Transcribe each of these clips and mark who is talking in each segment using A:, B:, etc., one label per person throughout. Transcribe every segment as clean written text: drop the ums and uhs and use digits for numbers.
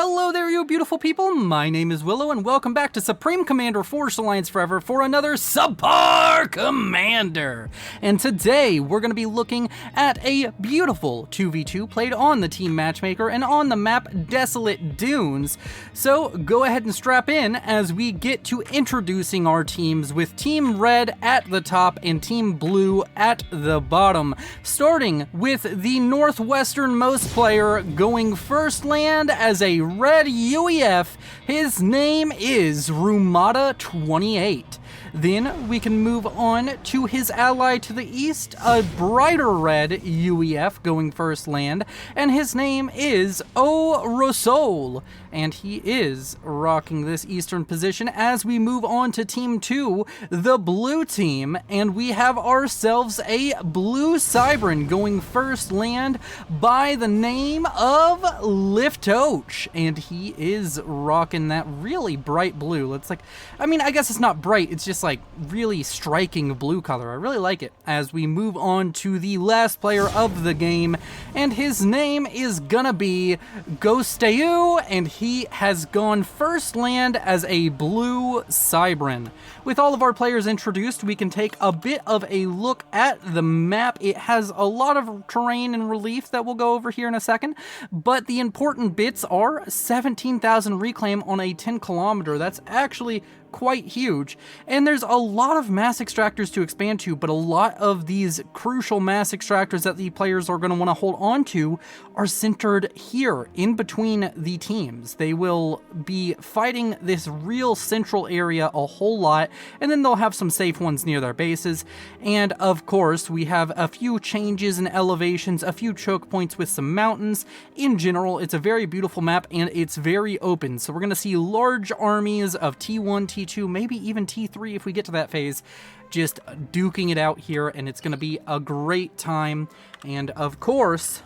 A: Hello there, you beautiful people. My name is Willow, and welcome back to Supreme Commander Force Alliance Forever for another Subpar Commander. And today, we're going to be looking at a beautiful 2v2 played on the Team Matchmaker and on the map Desolate Dunes. So, go ahead and strap in as we get to introducing our teams with Team Red at the top and Team Blue at the bottom. Starting with the northwesternmost player going first land as a red UEF, his name is Rumata28. Then we can move on to his ally to the east, a brighter red UEF going first land, and his name is O Rosol, and he is rocking this eastern position. As we move on to Team 2, the blue team, and we have ourselves a blue Cybran going first land by the name of Liftoach, and he is rocking that really bright blue. It's like, I guess it's not bright, it's just like really striking blue color. I really like it. As we move on to the last player of the game, and his name is gonna be Ghosteu, and he has gone first land as a blue Cybran. With all of our players introduced, we can take a bit of a look at the map. It has a lot of terrain and relief that we'll go over here in a second, but the important bits are 17,000 reclaim on a 10 kilometer. That's actually quite huge, and there's a lot of mass extractors to expand to, but a lot of these crucial mass extractors that the players are going to want to hold on to are centered here in between the teams. They will be fighting this real central area a whole lot, and then they'll have some safe ones near their bases. And of course, we have a few changes in elevations, a few choke points with some mountains. In general, it's a very beautiful map, and it's very open, so we're going to see large armies of T1, T2, maybe even T3 if we get to that phase, just duking it out here, and it's going to be a great time. And of course,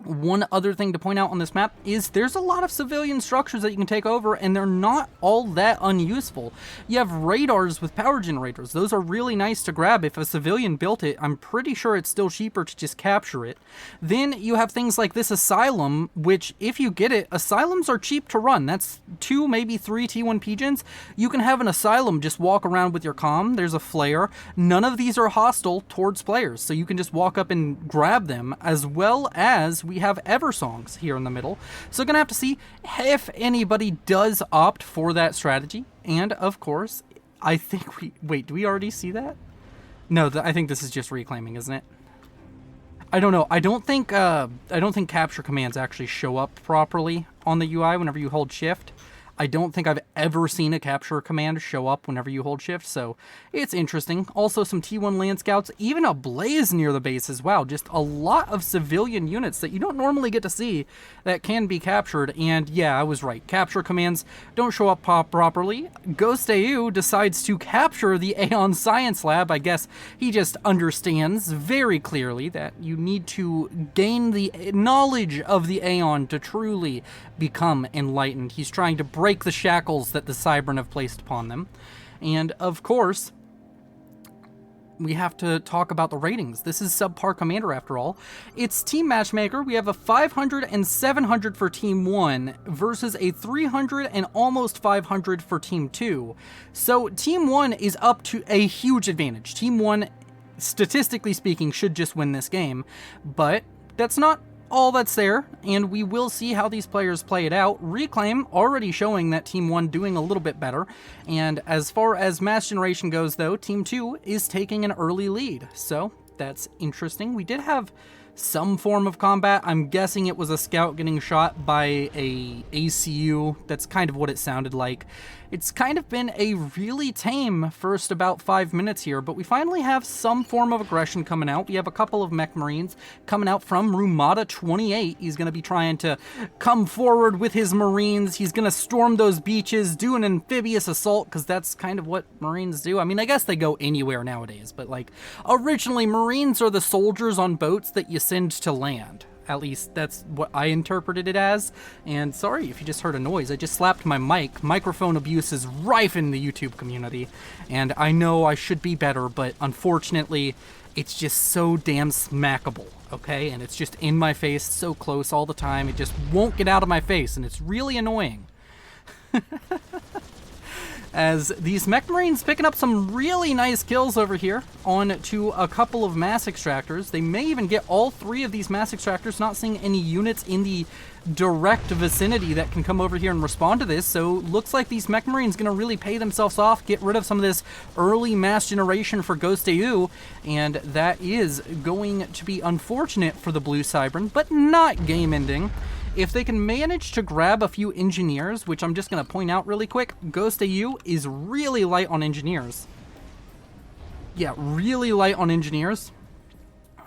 A: one other thing to point out on this map is there's a lot of civilian structures that you can take over, and they're not all that unuseful. You have radars with power generators. Those are really nice to grab. If a civilian built it, I'm pretty sure it's still cheaper to just capture it. Then you have things like this asylum, which if you get it, asylums are cheap to run. That's 2, maybe 3 T1 pigeons. You can have an asylum just walk around with your comm. There's a flare. None of these are hostile towards players, so you can just walk up and grab them, as well as we have Eversongs here in the middle. So gonna have to see if anybody does opt for that strategy. And of course, I think wait, do we already see that? No, I think this is just reclaiming, isn't it? I don't know. I don't think capture commands actually show up properly on the UI whenever you hold shift. I don't think I've ever seen a capture command show up whenever you hold shift, so it's interesting. Also, some T1 land scouts, even a blaze near the bases. Wow, just a lot of civilian units that you don't normally get to see that can be captured. And yeah, I was right. Capture commands don't show up properly. Ghosteu decides to capture the Aeon Science Lab. I guess he just understands very clearly that you need to gain the knowledge of the Aeon to truly become enlightened. He's trying to break the shackles that the Cybran have placed upon them. And of course, we have to talk about the ratings. This is Subpar Commander after all. It's Team Matchmaker. We have a 500 and 700 for Team 1 versus a 300 and almost 500 for Team 2. So Team 1 is up to a huge advantage. Team 1, statistically speaking, should just win this game, but that's not all that's there, and we will see how these players play it out. Reclaim already showing that Team 1 doing a little bit better, and as far as mass generation goes though, Team 2 is taking an early lead, so that's interesting. We did have some form of combat. I'm guessing it was a scout getting shot by a ACU. That's kind of what it sounded like. It's kind of been a really tame first about 5 minutes here, but we finally have some form of aggression coming out. We have a couple of mech marines coming out from Rumata28. He's going to be trying to come forward with his marines. He's going to storm those beaches, do an amphibious assault, because that's kind of what marines do. I mean, I guess they go anywhere nowadays, but like originally marines are the soldiers on boats that you send to land. At least that's what I interpreted it as. And sorry if you just heard a noise. I just slapped my mic. Microphone abuse is rife in the YouTube community. And I know I should be better, but unfortunately, it's just so damn smackable, okay? And it's just in my face, so close all the time. It just won't get out of my face, and it's really annoying. As these mech marines picking up some really nice kills over here onto a couple of mass extractors. They may even get all 3 of these mass extractors, not seeing any units in the direct vicinity that can come over here and respond to this. So looks like these mech marines going to really pay themselves off, get rid of some of this early mass generation for Ghost AU, and that is going to be unfortunate for the blue Cybran, but not game ending. If they can manage to grab a few engineers, which I'm just going to point out really quick, Ghost AU is really light on engineers. Yeah, really light on engineers.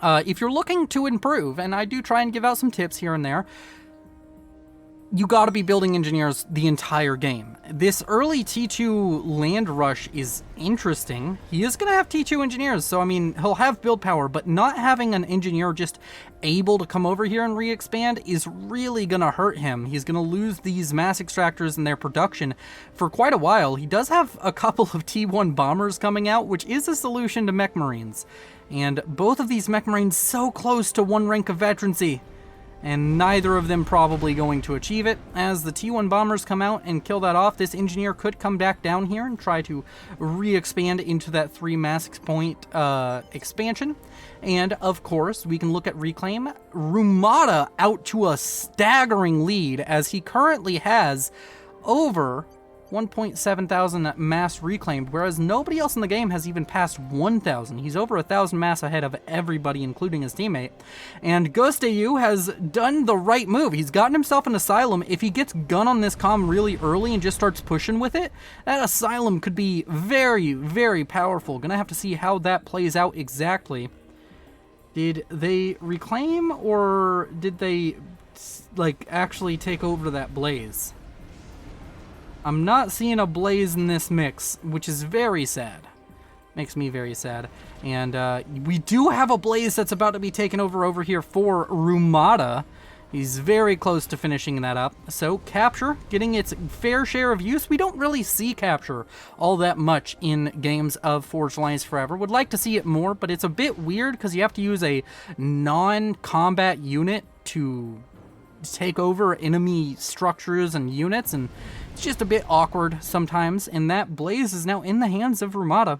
A: If you're looking to improve, and I do try and give out some tips here and there, you got to be building engineers the entire game. This early T2 land rush is interesting. He is going to have T2 engineers, so I mean, he'll have build power, but not having an engineer just able to come over here and re-expand is really going to hurt him. He's going to lose these mass extractors and their production for quite a while. He does have a couple of T1 bombers coming out, which is a solution to mech marines. And both of these mech marines so close to 1 rank of veterancy, and neither of them probably going to achieve it. As the T1 bombers come out and kill that off, this engineer could come back down here and try to re-expand into that 3 mass point expansion. And of course, we can look at Reclaim. Rumata out to a staggering lead, as he currently has over 1.7 thousand mass reclaimed, whereas nobody else in the game has even passed 1,000. He's over 1,000 mass ahead of everybody, including his teammate. And Ghost AU has done the right move. He's gotten himself an Asylum. If he gets gun on this comm really early and just starts pushing with it, that Asylum could be very, very powerful. Gonna have to see how that plays out exactly. Did they reclaim, or did they like actually take over that blaze? I'm not seeing a blaze in this mix, which is very sad. Makes me very sad. And we do have a blaze that's about to be taken over here for Rumata. He's very close to finishing that up. So Capture getting its fair share of use. We don't really see Capture all that much in games of Forged Alliance Forever. Would like to see it more, but it's a bit weird because you have to use a non-combat unit to take over enemy structures and units, and it's just a bit awkward sometimes, and that blaze is now in the hands of Rumata.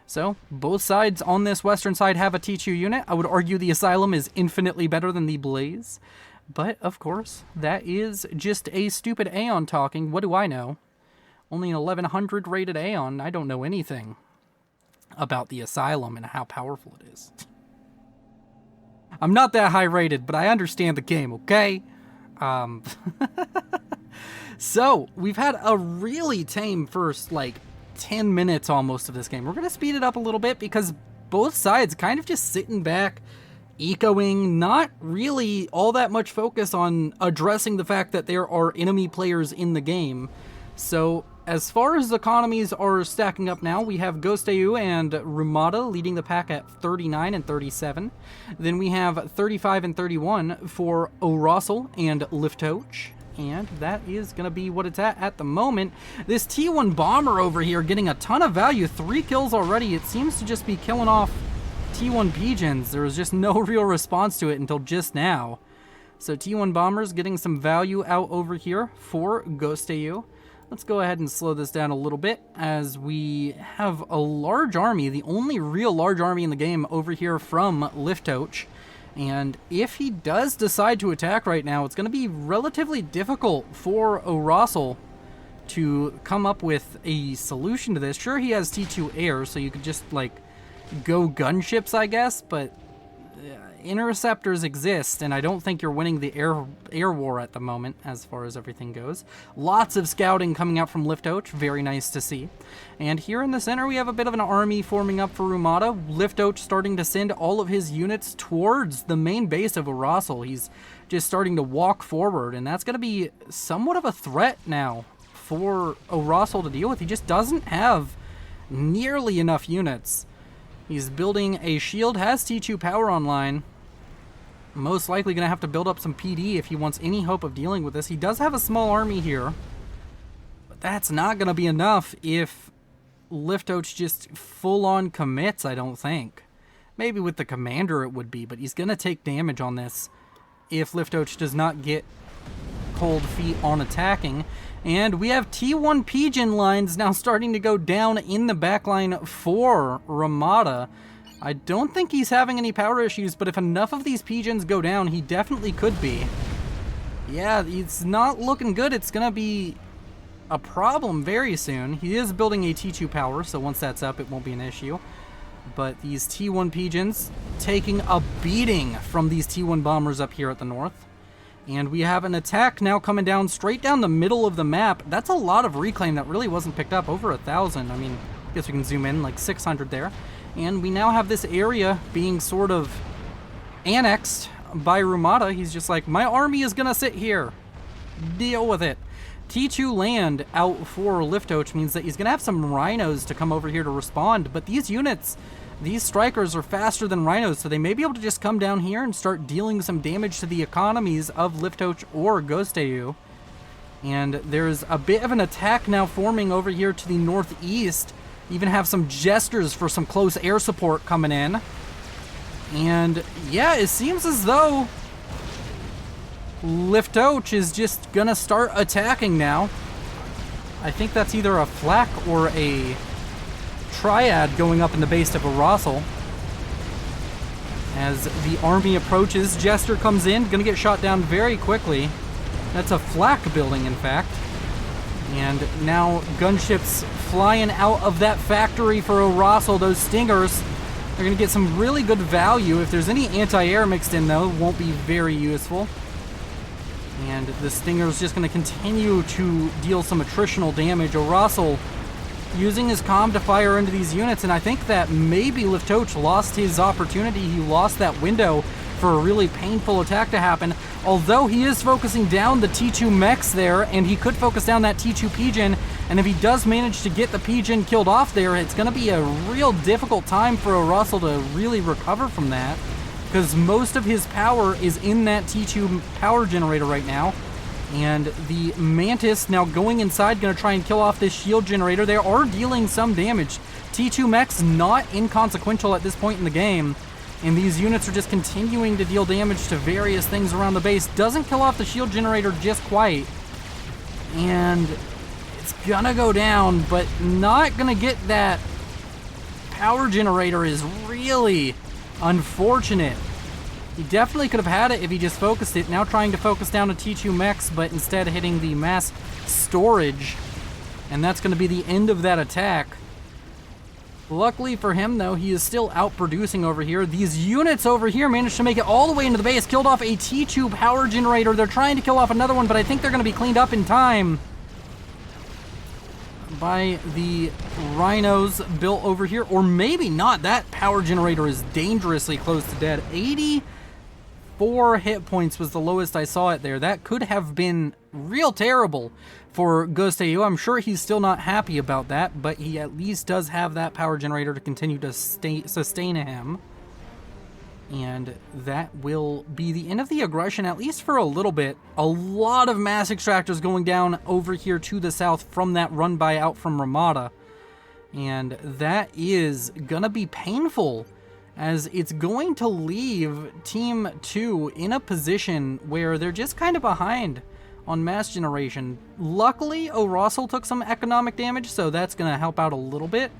A: So both sides on this western side have a T2 unit. I would argue the Asylum is infinitely better than the blaze, but of course that is just a stupid Aeon talking. What do I know? Only an 1100 rated Aeon. I don't know anything about the Asylum and how powerful it is. I'm not that high rated, but I understand the game, okay? So we've had a really tame first like 10 minutes almost of this game. We're going to speed it up a little bit because both sides kind of just sitting back, echoing, not really all that much focus on addressing the fact that there are enemy players in the game. So as far as economies are stacking up now, we have Ghost AU and Rumata leading the pack at 39 and 37. Then we have 35 and 31 for O'Rossel and Liftoach. And that is going to be what it's at the moment. This T1 bomber over here getting a ton of value. 3 kills already. It seems to just be killing off T1 pigeons. There was just no real response to it until just now. So T1 bombers getting some value out over here for Ghost AU. Let's go ahead and slow this down a little bit as we have a large army, the only real large army in the game over here from Liftoach. And if he does decide to attack right now, it's going to be relatively difficult for O'Rossel to come up with a solution to this. Sure, he has T2 air, so you could just, like, go gunships, I guess, but interceptors exist, and I don't think you're winning the air war at the moment as far as everything goes. Lots of scouting coming out from Liftoach, very nice to see. And here in the center we have a bit of an army forming up for Rumata. Liftoach starting to send all of his units towards the main base of O'Rossel. He's just starting to walk forward, and that's going to be somewhat of a threat now for O'Rossel to deal with. He just doesn't have nearly enough units. He's building a shield, has T2 power online. Most likely going to have to build up some PD if he wants any hope of dealing with this. He does have a small army here, but that's not going to be enough if Liftoach just full-on commits, I don't think. Maybe with the commander it would be, but he's going to take damage on this if Liftoach does not get cold feet on attacking. And we have T1 Pigeon lines now starting to go down in the backline for Ramada. I don't think he's having any power issues, but if enough of these Pigeons go down, he definitely could be. Yeah, it's not looking good. It's going to be a problem very soon. He is building a T2 power, so once that's up, it won't be an issue. But these T1 Pigeons taking a beating from these T1 bombers up here at the north. And we have an attack now coming down straight down the middle of the map. That's a lot of reclaim that really wasn't picked up. Over 1,000. I mean, I guess we can zoom in, like 600 there. And we now have this area being sort of annexed by Ramada. He's just like, my army is going to sit here. Deal with it. T2 land out for Liftoach means that he's going to have some rhinos to come over here to respond. But these units, these strikers are faster than rhinos, so they may be able to just come down here and start dealing some damage to the economies of Liftoach or Ghost AU. And there's a bit of an attack now forming over here to the northeast. Even have some jesters for some close air support coming in. And yeah, it seems as though Liftoach is just gonna start attacking now. I think that's either a flak or a triad going up in the base of a Rossel. As the army approaches, Jester comes in, gonna get shot down very quickly. That's a flak building, in fact. And now gunships flying out of that factory for a Rossel. Those Stingers are going to get some really good value. If there's any anti-air mixed in, though, it won't be very useful. And the Stinger's just going to continue to deal some attritional damage. Rossel using his comm to fire into these units, and I think that maybe Liftoach lost his opportunity. He lost that window for a really painful attack to happen. Although he is focusing down the T2 mechs there, and he could focus down that T2 Pigeon, and if he does manage to get the Pigeon killed off there, it's going to be a real difficult time for a Russell to really recover from that, because most of his power is in that T2 power generator right now. And the Mantis now going inside, going to try and kill off this shield generator. They are dealing some damage. T2 mechs not inconsequential at this point in the game. And these units are just continuing to deal damage to various things around the base. Doesn't kill off the shield generator just quite. And it's gonna go down, but not gonna get that power generator is really unfortunate. He definitely could have had it if he just focused it. Now trying to focus down a T2 mechs, but instead hitting the mass storage. And that's gonna be the end of that attack. Luckily for him, though, he is still outproducing over here. These units over here managed to make it all the way into the base, killed off a T2 power generator. They're trying to kill off another one, but I think they're going to be cleaned up in time by the rhinos built over here. Or maybe not. That power generator is dangerously close to dead. 84 hit points was the lowest I saw it there. That could have been real terrible for Ghost AU. I'm sure he's still not happy about that, but he at least does have that power generator to continue to sustain him. And that will be the end of the aggression, at least for a little bit. A lot of mass extractors going down over here to the south from that run by out from Ramada. And that is gonna be painful, as it's going to leave Team 2 in a position where they're just kind of behind on mass generation. Luckily, O'Rossel took some economic damage, so that's going to help out a little bit.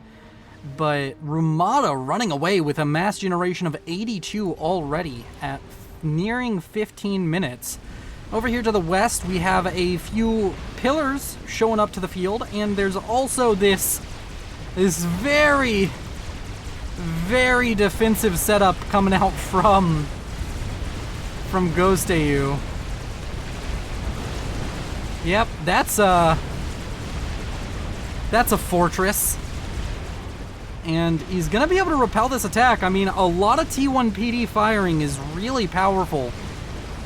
A: But Ramada running away with a mass generation of 82 already at nearing 15 minutes. Over here to the west, we have a few pillars showing up to the field, and there's also this very, very defensive setup coming out from Ghost AU. Yep, that's a fortress. And he's going to be able to repel this attack. I mean, a lot of T1 PD firing is really powerful,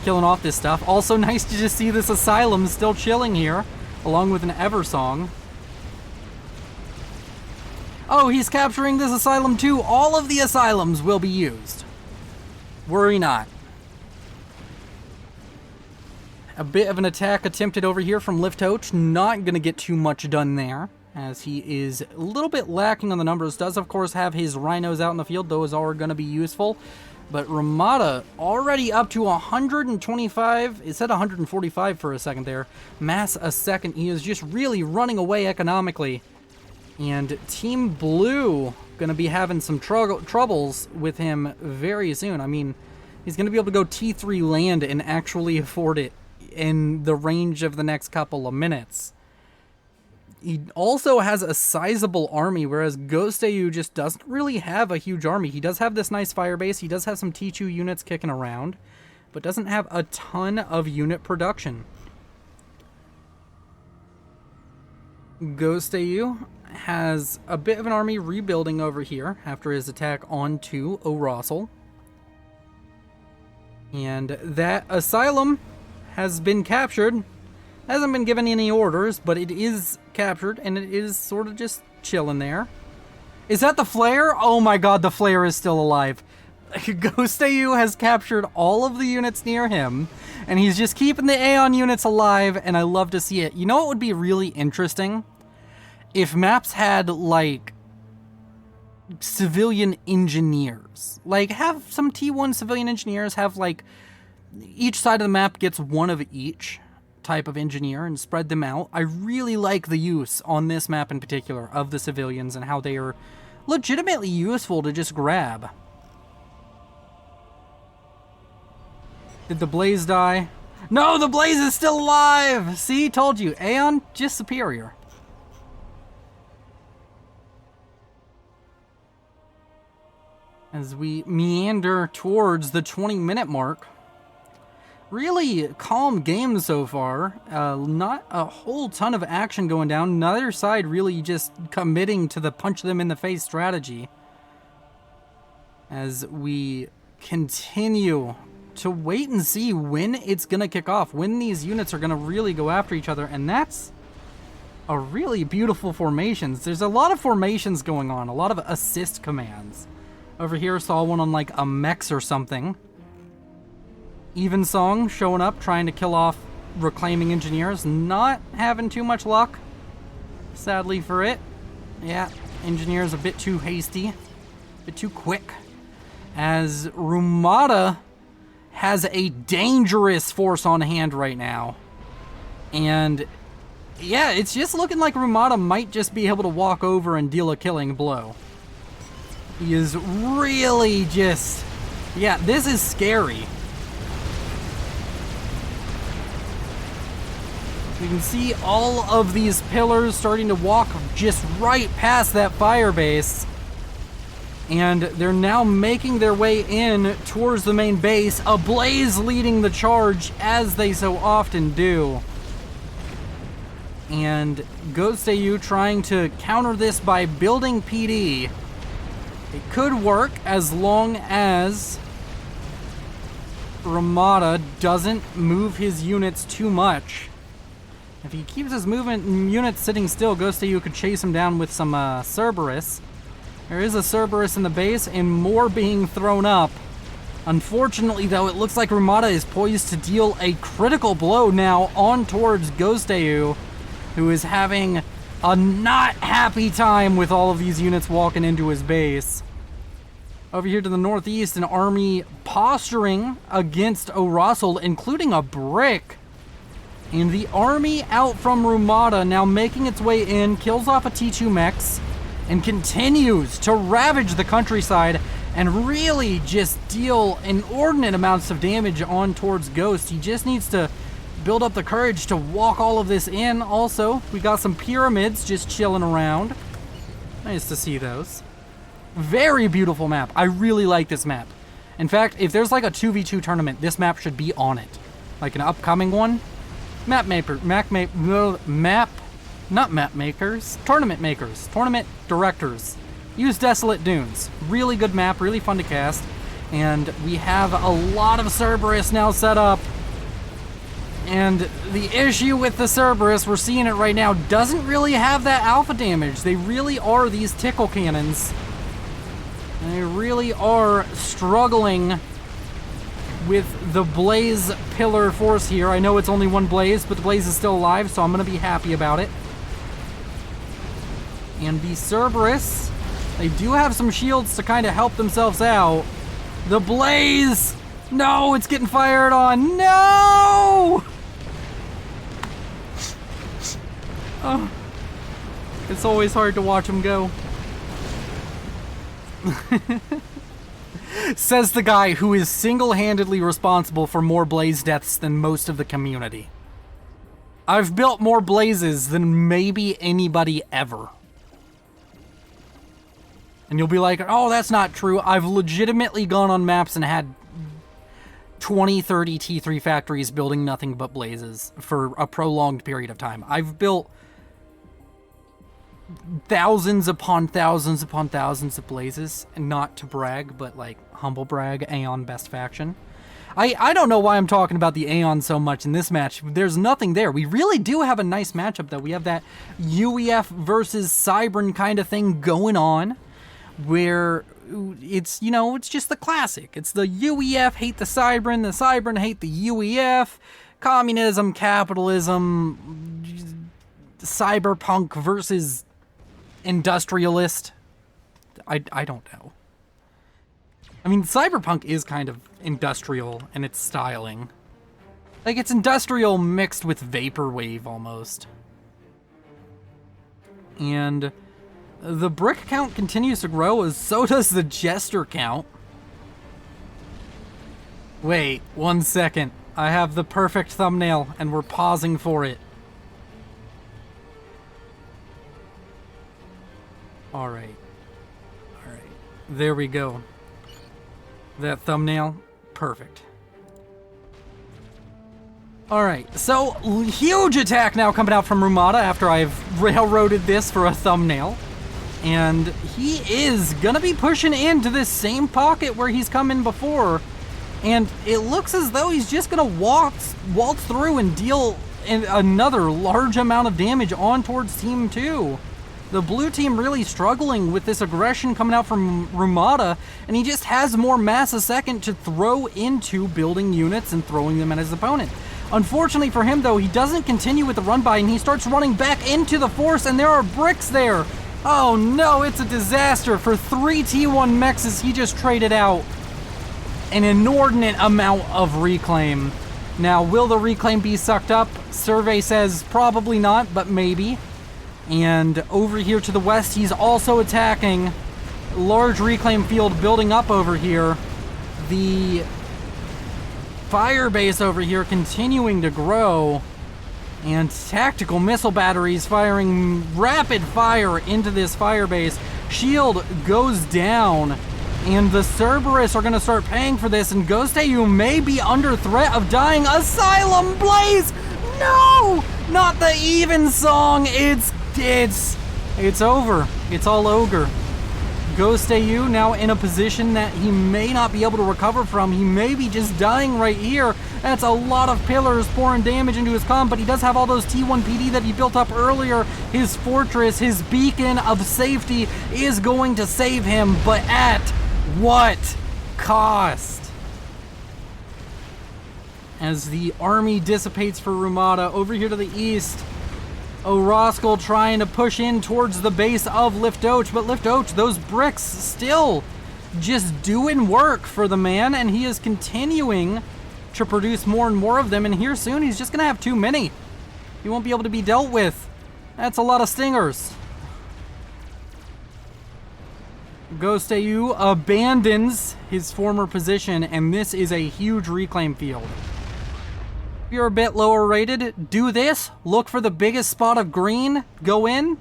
A: killing off this stuff. Also nice to just see this Asylum still chilling here, along with an Eversong. Oh, he's capturing this Asylum too. All of the Asylums will be used. Worry not. A bit of an attack attempted over here from Liftoach. Not going to get too much done there, as he is a little bit lacking on the numbers. Does, of course, have his rhinos out in the field. Those are going to be useful. But Ramada already up to 125. It said 145 for a second there. Mass a second. He is just really running away economically. And Team Blue going to be having some troubles with him very soon. I mean, he's going to be able to go T3 land and actually afford it in the range of the next couple of minutes. He also has a sizable army, whereas Ghost AU just doesn't really have a huge army. He does have this nice fire base. He does have some T2 units kicking around, but doesn't have a ton of unit production. Ghost AU has a bit of an army rebuilding over here after his attack onto O'Rossel. And that asylum has been captured. Hasn't been given any orders, but it is captured, and it is sort of just chilling there. Is that the flare? Oh my god, the flare is still alive. Ghost AU has captured all of the units near him, and he's just keeping the Aeon units alive, and I love to see it. You know what would be really interesting? If maps had, like, civilian engineers. Like, have some T1 civilian engineers, have, like, each side of the map gets one of each type of engineer and spread them out. I really like the use on this map in particular of the civilians and how they are legitimately useful to just grab. Did the Blaze die? No, the Blaze is still alive! See, told you. Aeon, just superior. As we meander towards the 20-minute mark, really calm game so far. Not a whole ton of action going down. Neither side really just committing to the punch them in the face strategy. As we continue to wait and see when it's going to kick off, when these units are going to really go after each other. And that's a really beautiful formations. There's a lot of formations going on, a lot of assist commands. Over here, saw one on like a mechs or something. Evensong showing up, trying to kill off reclaiming engineers. Not having too much luck, sadly for it. Yeah, engineers a bit too hasty, a bit too quick. As Rumata has a dangerous force on hand right now. And yeah, it's just looking like Rumata might just be able to walk over and deal a killing blow. He is really just... yeah, this is scary. You can see all of these pillars starting to walk just right past that fire base. And they're now making their way in towards the main base. A Blaze leading the charge, as they so often do. And Ghost AU trying to counter this by building PD. It could work as long as Ramada doesn't move his units too much. If he keeps his units sitting still, Ghost AU could chase him down with some Cerberus. There is a Cerberus in the base and more being thrown up. Unfortunately, though, it looks like Ramada is poised to deal a critical blow now on towards Ghost AU, who is having a not happy time with all of these units walking into his base. Over here to the northeast, an army posturing against O'Rossel, including a brick. And the army out from Rumata now making its way in, kills off a T2 mechs, and continues to ravage the countryside and really just deal inordinate amounts of damage on towards Ghost. He just needs to build up the courage to walk all of this in. Also, we got some pyramids just chilling around. Nice to see those. Very beautiful map. I really like this map. In fact, if there's like a 2v2 tournament, this map should be on it. Like an upcoming one. Tournament makers, tournament directors. Use Desolate Dunes. Really good map, really fun to cast. And we have a lot of Cerberus now set up. And the issue with the Cerberus, we're seeing it right now, doesn't really have that alpha damage. They really are these tickle cannons. And they really are struggling with the Blaze pillar force here. I know it's only one Blaze, but the Blaze is still alive, so I'm going to be happy about it. And the Cerberus, they do have some shields to kind of help themselves out. The Blaze! No, it's getting fired on. No! Oh, it's always hard to watch them go. Says the guy who is single-handedly responsible for more Blaze deaths than most of the community. I've built more Blazes than maybe anybody ever. And you'll be like, oh, that's not true. I've legitimately gone on maps and had 20, 30 T3 factories building nothing but Blazes for a prolonged period of time. I've built thousands upon thousands upon thousands of Blazes, and not to brag, but like humble brag, Aeon best faction. I don't know why I'm talking about the Aeon so much in this match. There's nothing there. We really do have a nice matchup, though. We have that UEF versus Cybran kind of thing going on, where it's, you know, it's just the classic. It's the UEF hate the Cybran hate the UEF, communism, capitalism, cyberpunk versus industrialist. I don't know. I mean, cyberpunk is kind of industrial in its styling. Like, it's industrial mixed with vaporwave almost. And the brick count continues to grow, as so does the jester count. Wait, 1 second. I have the perfect thumbnail, and we're pausing for it. Alright. Alright. There we go. That thumbnail, perfect. Alright, so huge attack now coming out from Rumata after I've railroaded this for a thumbnail. And he is gonna be pushing into this same pocket where he's come in before. And it looks as though he's just gonna waltz through and deal another large amount of damage on towards Team 2. The blue team really struggling with this aggression coming out from Rumata, and he just has more mass a second to throw into building units and throwing them at his opponent. Unfortunately for him, though, he doesn't continue with the run by, and he starts running back into the force, and there are bricks there. Oh no, it's a disaster. For 3 T1 mechs, he just traded out an inordinate amount of reclaim. Now, will the reclaim be sucked up? Survey says probably not, but maybe. And over here to the west, he's also attacking. Large reclaim field building up over here. The fire base over here continuing to grow. And tactical missile batteries firing rapid fire into this fire base. Shield goes down. And the Cerberus are going to start paying for this. And Ghost AU may be under threat of dying. Asylum Blaze! No! Not the even song. It's over. It's all ogre. Ghost AU now in a position that he may not be able to recover from. He may be just dying right here. That's a lot of pillars pouring damage into his comm, but he does have all those T1 PD that he built up earlier. His fortress, his beacon of safety is going to save him, but at what cost? As the army dissipates for Rumata, over here to the east, O'Roskell trying to push in towards the base of Liftoach, but Liftoach, those bricks still just doing work for the man, and he is continuing to produce more and more of them, and here soon he's just going to have too many. He won't be able to be dealt with. That's a lot of stingers. Ghost AU abandons his former position, and this is a huge reclaim field. If you're a bit lower rated, do this. Look for the biggest spot of green. Go in.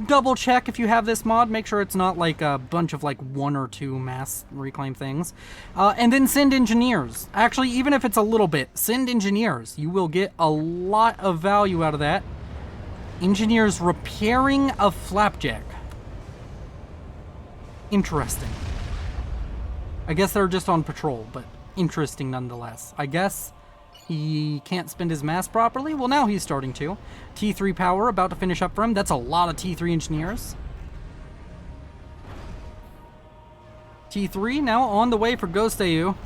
A: Double check if you have this mod. Make sure it's not like a bunch of like 1 or 2 mass reclaim things. And then send engineers. Actually, even if it's a little bit, send engineers. You will get a lot of value out of that. Engineers repairing a flapjack. Interesting. I guess they're just on patrol, but interesting nonetheless. I guess he can't spend his mass properly? Well, now he's starting to. T3 power about to finish up for him. That's a lot of T3 engineers. T3 now on the way for Ghost AU.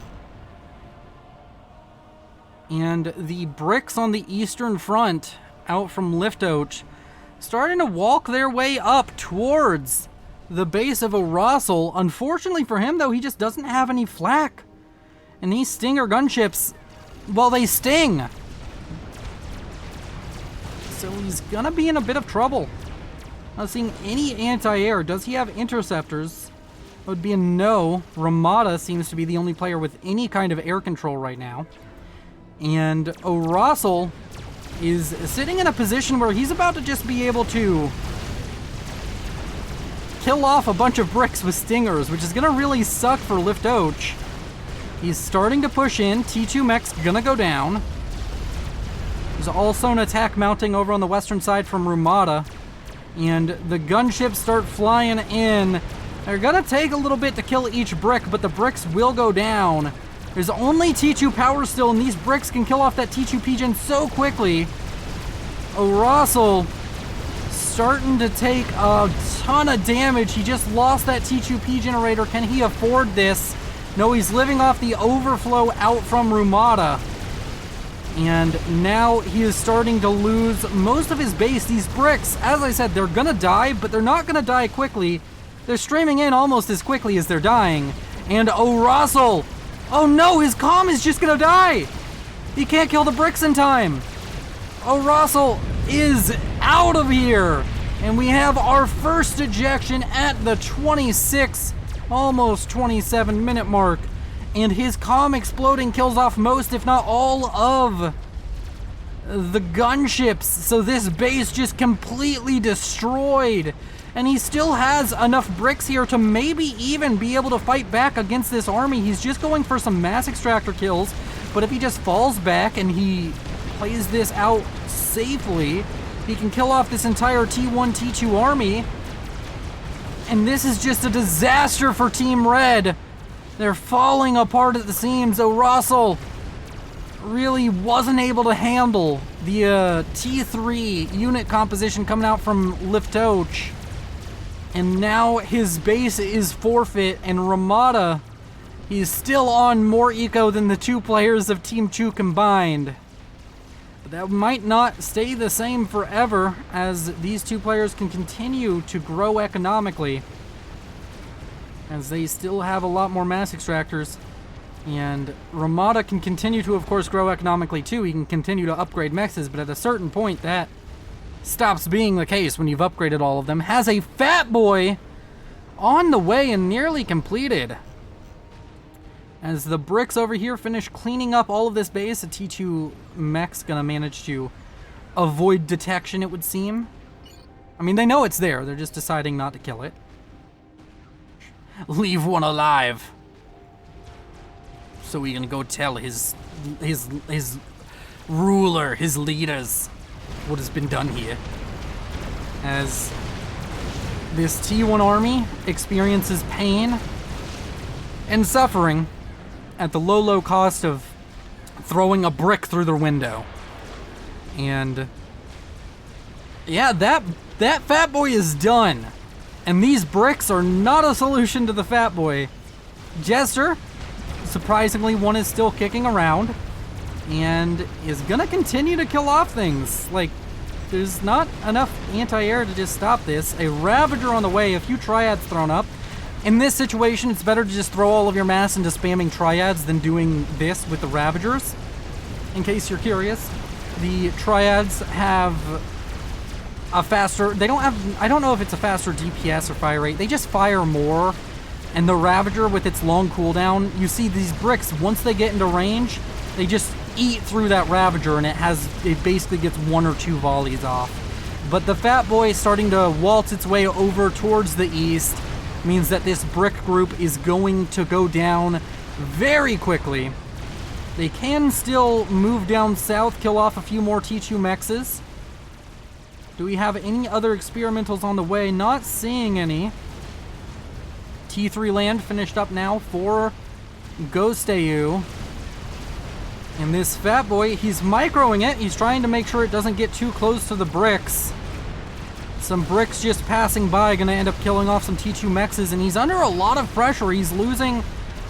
A: And the bricks on the eastern front out from Liftoach starting to walk their way up towards the base of O'Rossel. Unfortunately for him, though, he just doesn't have any flak. And these Stinger gunships, well, they sting. So he's gonna be in a bit of trouble. Not seeing any anti-air. Does he have interceptors? That would be a no. Ramada seems to be the only player with any kind of air control right now. And O'Rossel is sitting in a position where he's about to just be able to kill off a bunch of bricks with stingers, which is gonna really suck for Liftoach. He's starting to push in. T2 mech's gonna go down. There's also an attack mounting over on the western side from Ramada. And the gunships start flying in. They're gonna take a little bit to kill each brick, but the bricks will go down. There's only T2 power still, and these bricks can kill off that T2 P-Gen so quickly. O'Rossel starting to take a ton of damage. He just lost that T2 P-Generator. Can he afford this? No, he's living off the overflow out from Ramada. And now he is starting to lose most of his base. These bricks, as I said, they're gonna die, but they're not gonna die quickly. They're streaming in almost as quickly as they're dying. And O'Rossel, oh no, his comm is just gonna die. He can't kill the bricks in time. O'Rossel is out of here. And we have our first ejection at the 26, almost 27 minute mark. And his comm exploding kills off most, if not all, of the gunships. So this base just completely destroyed. And he still has enough bricks here to maybe even be able to fight back against this army. He's just going for some mass extractor kills. But if he just falls back and he plays this out safely, he can kill off this entire T1, T2 army. And this is just a disaster for Team Red. They're falling apart at the seams. O'Rossel really wasn't able to handle the T3 unit composition coming out from Liftoach. And now his base is forfeit, and Ramada, he's still on more eco than the two players of Team 2 combined. But that might not stay the same forever, as these two players can continue to grow economically, as they still have a lot more mass extractors. And Ramada can continue to, of course, grow economically too. He can continue to upgrade mexes, but at a certain point that stops being the case when you've upgraded all of them. Has a Fat Boy on the way and nearly completed. As the bricks over here finish cleaning up all of this base, a T2 mech's gonna manage to avoid detection, it would seem. I mean, they know it's there, they're just deciding not to kill it. Leave one alive, so we can go tell his ruler, his leaders, what has been done here. As this T1 army experiences pain and suffering at the low cost of throwing a brick through their window. And yeah, that Fat Boy is done. And these bricks are not a solution to the Fat Boy. Jester, surprisingly, one is still kicking around and is gonna continue to kill off things. Like, there's not enough anti-air to just stop this. A Ravager on the way, a few Triads thrown up. In this situation, it's better to just throw all of your mass into spamming Triads than doing this with the Ravagers. In case you're curious, the Triads have a faster, they don't have, I don't know if it's a faster DPS or fire rate, they just fire more. And the Ravager with its long cooldown, you see these bricks, once they get into range, they just eat through that Ravager, and it basically gets one or two volleys off. But the Fat Boy starting to waltz its way over towards the east means that this brick group is going to go down very quickly. They can still move down south, kill off a few more T2 mexes. Do we have any other experimentals on the way? Not seeing any. T3 land finished up now for Ghost AU. And this Fat Boy, he's microing it. He's trying to make sure it doesn't get too close to the bricks. Some bricks just passing by, gonna end up killing off some T2 mexes, and he's under a lot of pressure. He's losing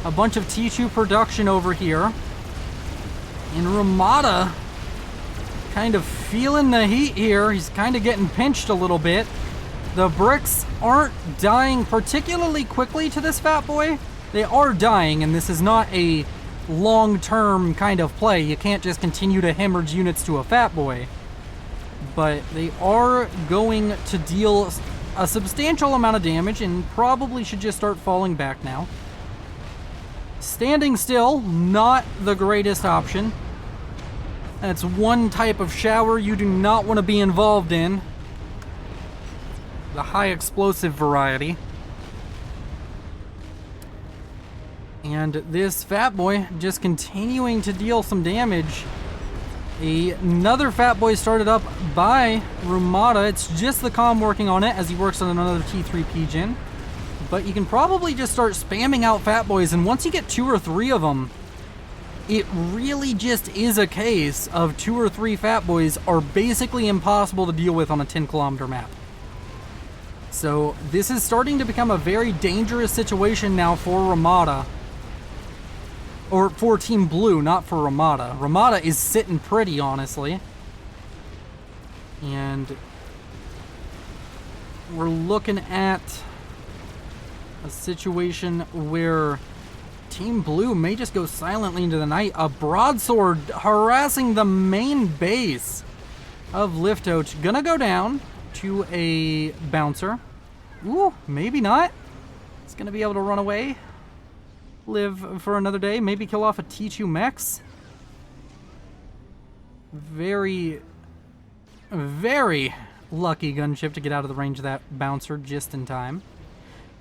A: a bunch of T2 production over here. And Ramada kind of feeling the heat here. He's kind of getting pinched a little bit. The bricks aren't dying particularly quickly to this Fat Boy. They are dying, and this is not a long-term kind of play. You can't just continue to hemorrhage units to a Fat Boy. But they are going to deal a substantial amount of damage and probably should just start falling back now. Standing still, not the greatest option. That's one type of shower you do not want to be involved in. The high explosive variety. And this Fat Boy just continuing to deal some damage. Another Fat Boy started up by Rumata. It's just the comm working on it as he works on another T3 Gen. But you can probably just start spamming out Fat Boys, and once you get 2 or 3 of them, it really just is a case of 2 or 3 Fat Boys are basically impossible to deal with on a 10-kilometer map. So this is starting to become a very dangerous situation now for Ramada. Or for Team Blue, not for Ramada. Ramada is sitting pretty, honestly. And we're looking at a situation where Team Blue may just go silently into the night. A broadsword harassing the main base of Liftoach. Gonna go down to a bouncer. Ooh, maybe not. It's gonna be able to run away. Live for another day. Maybe kill off a T2 Mex. Very, very lucky gunship to get out of the range of that bouncer just in time.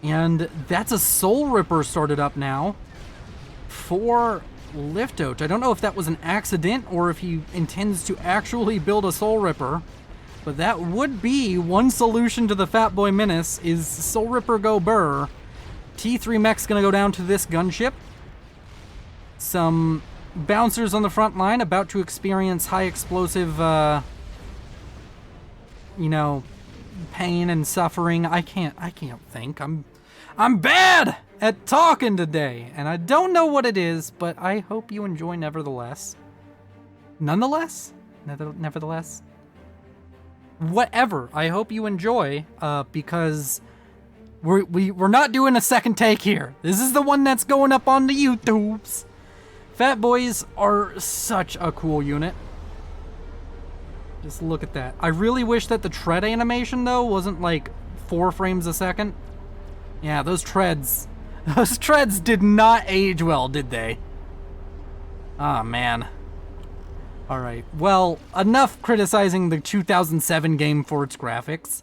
A: And that's a Soul Ripper started up now for Liftoach. I don't know if that was an accident or if he intends to actually build a Soul Ripper, but that would be one solution to the Fat Boy Menace is Soul Ripper go burr. T3 Mech's gonna go down to this gunship. Some bouncers on the front line about to experience high explosive, you know, pain and suffering. I can't think. I'm bad at talking today, and I don't know what it is, but I hope you enjoy nevertheless. Nonetheless? Nevertheless? Whatever. I hope you enjoy, because we're not doing a second take here. This is the one that's going up on the YouTubes. Fat Boys are such a cool unit. Just look at that. I really wish that the tread animation, though, wasn't like 4 frames a second. Yeah, those treads did not age well, did they? Ah, man. Alright, well, enough criticizing the 2007 game for its graphics.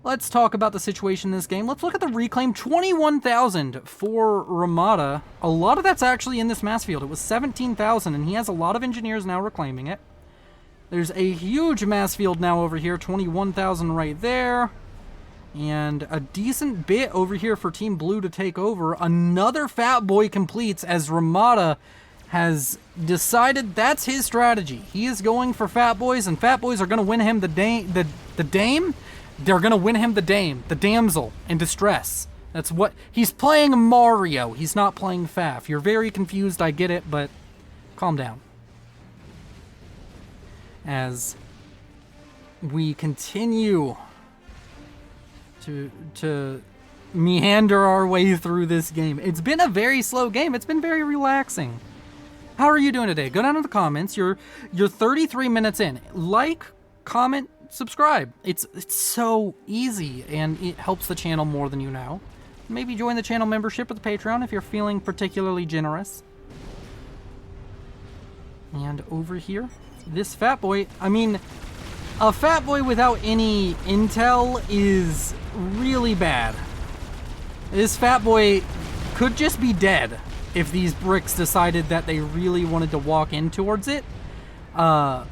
A: Let's talk about the situation in this game. Let's look at the reclaim. 21,000 for Ramada. A lot of that's actually in this mass field. It was 17,000, and he has a lot of engineers now reclaiming it. There's a huge mass field now over here. 21,000 right there. And a decent bit over here for Team Blue to take over. Another Fat Boy completes as Ramada has decided that's his strategy. He is going for Fat Boys, and Fat Boys are going to win him the dame. They're going to win him the dame, the damsel in distress. That's what he's playing. Mario. He's not playing FAF. You're very confused. I get it, but calm down. As we continue to meander our way through this game. It's been a very slow game. It's been very relaxing. How are you doing today? Go down in the comments. You're 33 minutes in. Like, comment, subscribe. It's so easy, and it helps the channel more than you know. Maybe join the channel membership or the Patreon if you're feeling particularly generous. And over here, this Fat Boy, I mean, a Fat Boy without any intel is really bad. This Fat Boy could just be dead if these bricks decided that they really wanted to walk in towards it. But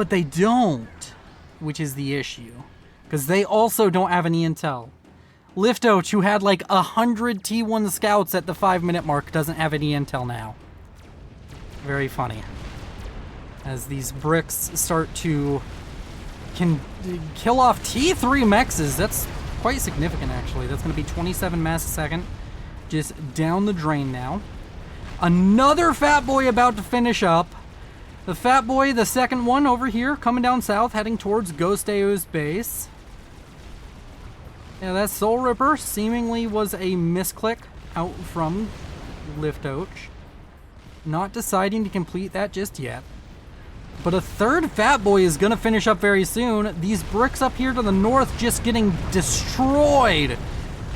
A: they don't, which is the issue. Because they also don't have any intel. Liftoach, who had like 100 T1 scouts at the 5-minute mark, doesn't have any intel now. Very funny. As these bricks start to kill off T3 mexes. That's quite significant, actually. That's going to be 27 mass a second. Just down the drain now. Another Fat Boy about to finish up. The Fat Boy, the second one over here, coming down south, heading towards Ghost AO's base. Yeah, that Soul Ripper seemingly was a misclick out from Liftoach. Not deciding to complete that just yet. But a third Fat Boy is going to finish up very soon. These bricks up here to the north just getting destroyed.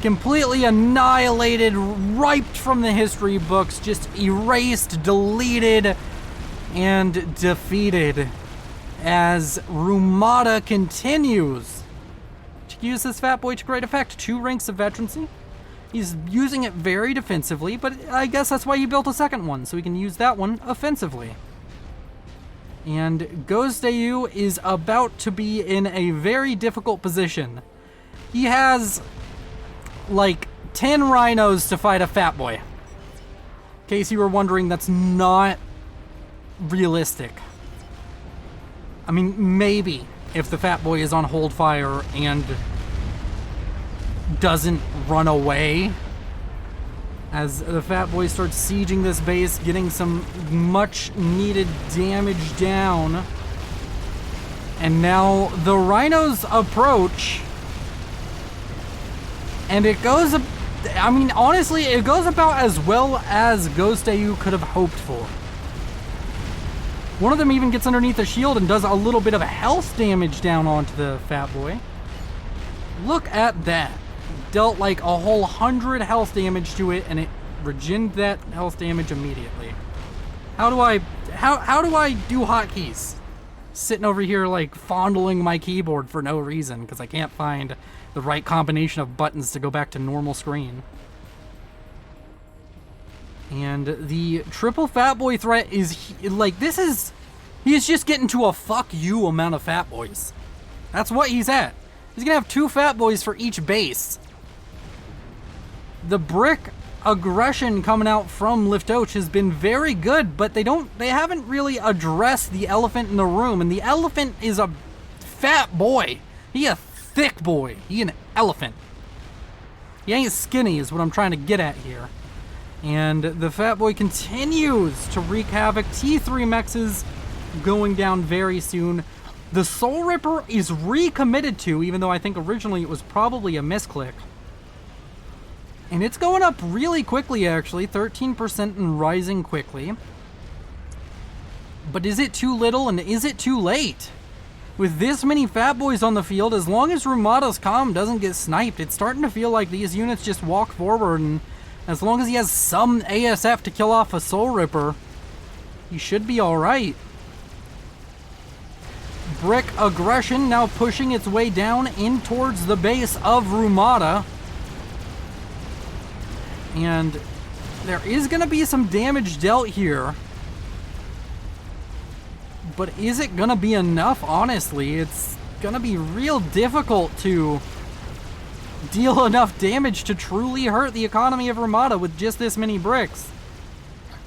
A: Completely annihilated, wiped from the history books, just erased, deleted, and defeated as Rumata continues to use this Fat Boy to great effect. 2 ranks of veterancy. He's using it very defensively, but I guess that's why he built a second one, so he can use that one offensively. And Ghost AU is about to be in a very difficult position. He has like 10 rhinos to fight a Fat Boy. In case you were wondering, that's not realistic. I mean, maybe if the Fat Boy is on hold fire and doesn't run away. As the Fat Boy starts sieging this base, getting some much needed damage down. And now the rhinos approach. And it goes, I mean, honestly, it goes about as well as Ghost AU could have hoped for. One of them even gets underneath the shield and does a little bit of health damage down onto the Fat Boy. Look at that. Dealt like a whole 100 health damage to it, and it regened that health damage immediately. How do I do hotkeys? Sitting over here like fondling my keyboard for no reason because I can't find the right combination of buttons to go back to normal screen. And the triple Fat Boy threat is like, he's just getting to a fuck you amount of Fat Boys. That's what he's at. He's gonna have 2 Fat Boys for each base. The brick aggression coming out from Liftoach has been very good, but they haven't really addressed the elephant in the room, and the elephant is a Fat Boy. He a thick boy. He an elephant. He ain't skinny is what I'm trying to get at here. And the Fat Boy continues to wreak havoc. T3 mexes going down very soon. The Soul Ripper is recommitted to, even though I think originally it was probably a misclick. And it's going up really quickly, actually. 13% and rising quickly. But is it too little and is it too late? With this many Fat Boys on the field, as long as Rumata's comm doesn't get sniped, it's starting to feel like these units just walk forward, and as long as he has some ASF to kill off a Soul Ripper, he should be alright. Brick aggression now pushing its way down in towards the base of Rumata. And there is going to be some damage dealt here. But is it going to be enough? Honestly, it's going to be real difficult to deal enough damage to truly hurt the economy of Rumata with just this many bricks.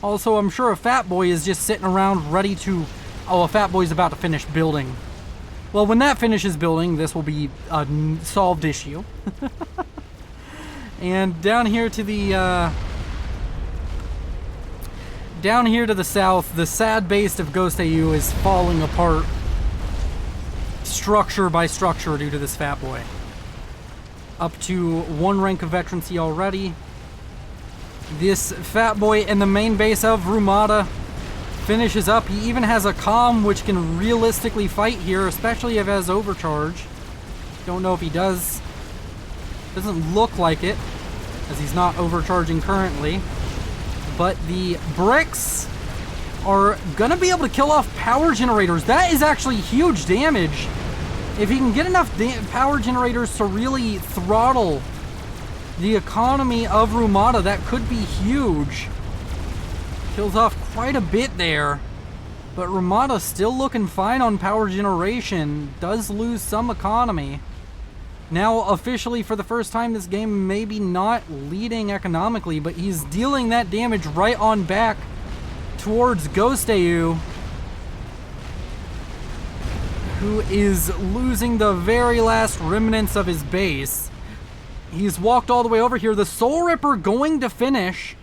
A: Also, I'm sure a Fat Boy is just sitting around ready to... Oh, a Fat Boy's about to finish building. Well, when that finishes building, this will be a solved issue. And down here to the south, the sad base of Ghost AU is falling apart structure by structure due to this Fat Boy. Up to 1 rank of veterancy already. This Fat Boy in the main base of Rumata finishes up. He even has a comm which can realistically fight here, especially if it has overcharge. Don't know if he does. Doesn't look like it, as he's not overcharging currently. But the bricks are gonna be able to kill off power generators. That is actually huge damage. If he can get enough power generators to really throttle the economy of Rumata, that could be huge. Kills off quite a bit there. But Rumata's still looking fine on power generation. Does lose some economy. Now, officially, for the first time this game, maybe not leading economically, but he's dealing that damage right on back towards Ghost AU, who is losing the very last remnants of his base. He's walked all the way over here. The Soul Ripper going to finish.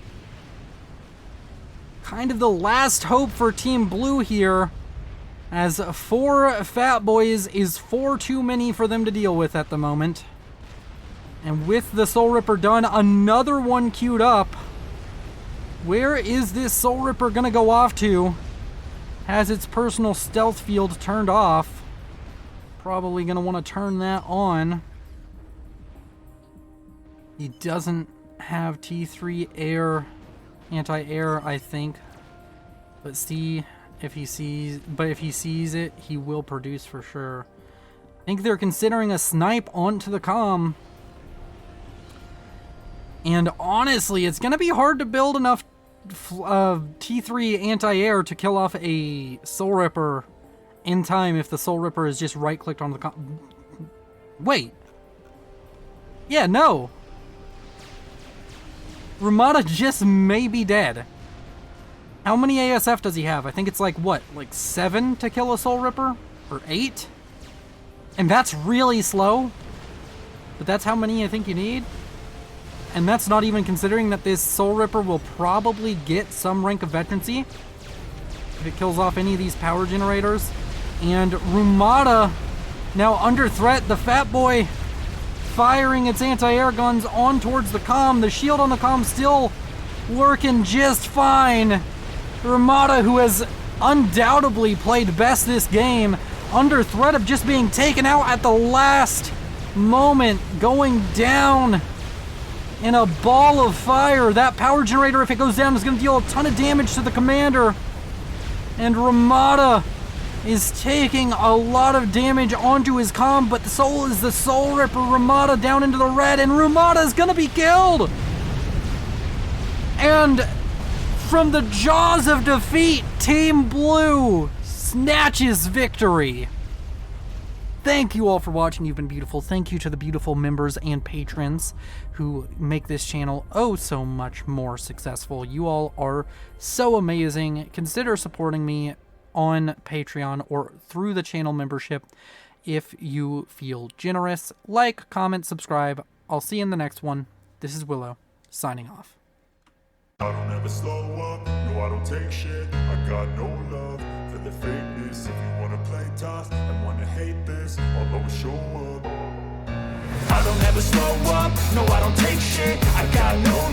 A: kind of the last hope for Team Blue here, as 4 Fat Boys is 4 too many for them to deal with at the moment. And with the Soul Ripper done, another one queued up. Where is this Soul Ripper gonna go off to? Has its personal stealth field turned off. Probably gonna want to turn that on. He doesn't have T3 air, anti-air, I think. But see if he sees it, he will produce for sure. I think they're considering a snipe onto the comm. And honestly, it's going to be hard to build enough T3 anti-air to kill off a Soul Ripper in time if the Soul Ripper is just right-clicked on the comm. Wait. Yeah, no. Ramada just may be dead. How many ASF does he have? I think it's like, what, like 7 to kill a Soul Ripper? Or 8? And that's really slow. But that's how many I think you need. And that's not even considering that this Soul Ripper will probably get some rank of veterancy if it kills off any of these power generators. And Ramada now under threat. The Fat Boy firing its anti-air guns on towards the comm. The shield on the comm still working just fine. Ramada, who has undoubtedly played best this game, under threat of just being taken out at the last moment, going down in a ball of fire. That power generator, if it goes down, is going to deal a ton of damage to the commander. And Ramada is taking a lot of damage onto his comm, but the Soul is the Soul Ripper. Ramada down into the red, and Ramada is going to be killed. And from the jaws of defeat, Team Blue snatches victory. Thank you all for watching. You've been beautiful. Thank you to the beautiful members and patrons who make this channel oh so much more successful. You all are so amazing. Consider supporting me on Patreon or through the channel membership if you feel generous. Like, comment, subscribe. I'll see you in the next one. This is Willow, signing off.
B: I don't ever slow up, no I don't take shit. I got no love for the fakeness. If you wanna play tough and wanna hate this, I'll always show up. I don't ever slow up, no I don't take shit. I got no